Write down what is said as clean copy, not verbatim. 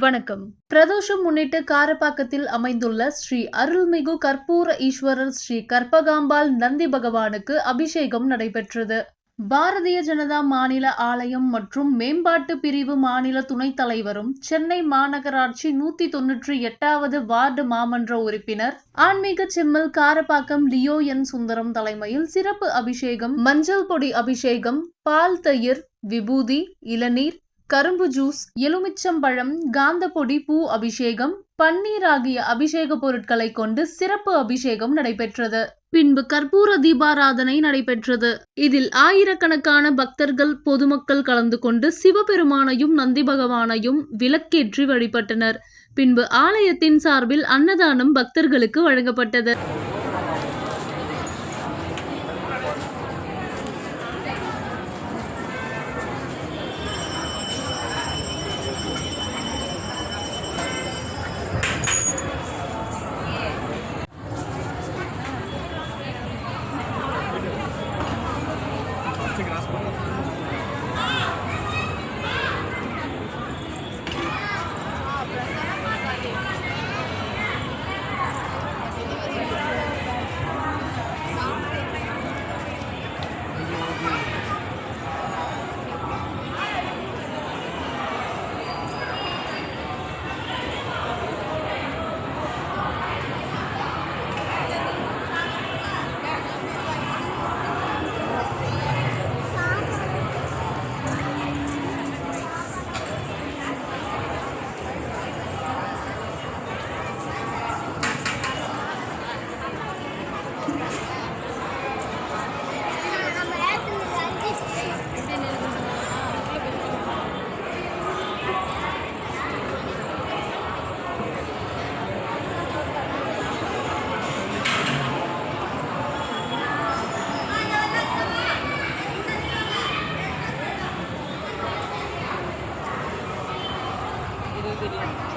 வணக்கம். பிரதோஷம் முன்னிட்டு காரப்பாக்கத்தில் அமைந்துள்ள ஸ்ரீ அருள்மிகு கற்பூர ஈஸ்வரர் ஸ்ரீ கற்பகாம்பாள் நந்தி பகவானுக்கு அபிஷேகம் நடைபெற்றது. பாரதிய ஜனதா மாநில ஆலயம் மற்றும் மேம்பாட்டு பிரிவு மாநில துணைத் தலைவரும் சென்னை மாநகராட்சி 198வது வார்டு மாமன்ற உறுப்பினர் ஆன்மீக செம்மல் காரப்பாக்கம் லியோ என் சுந்தரம் தலைமையில் சிறப்பு அபிஷேகம், மஞ்சள் பொடி அபிஷேகம், பால், தயிர், விபூதி, இளநீர், கரும்பு ஜூஸ், எலுமிச்சம்பழம், காந்தப்பொடி, பூ அபிஷேகம், பன்னீர் ஆகிய அபிஷேக பொருட்களை கொண்டு சிறப்பு அபிஷேகம் நடைபெற்றது. பின்பு கற்பூர தீபாராதனை நடைபெற்றது. இதில் ஆயிரக்கணக்கான பக்தர்கள், பொதுமக்கள் கலந்து கொண்டு சிவபெருமானையும் நந்தி பகவானையும் விளக்கேற்றி வழிபட்டனர். பின்பு ஆலயத்தின் சார்பில் அன்னதானம் பக்தர்களுக்கு வழங்கப்பட்டது. Video.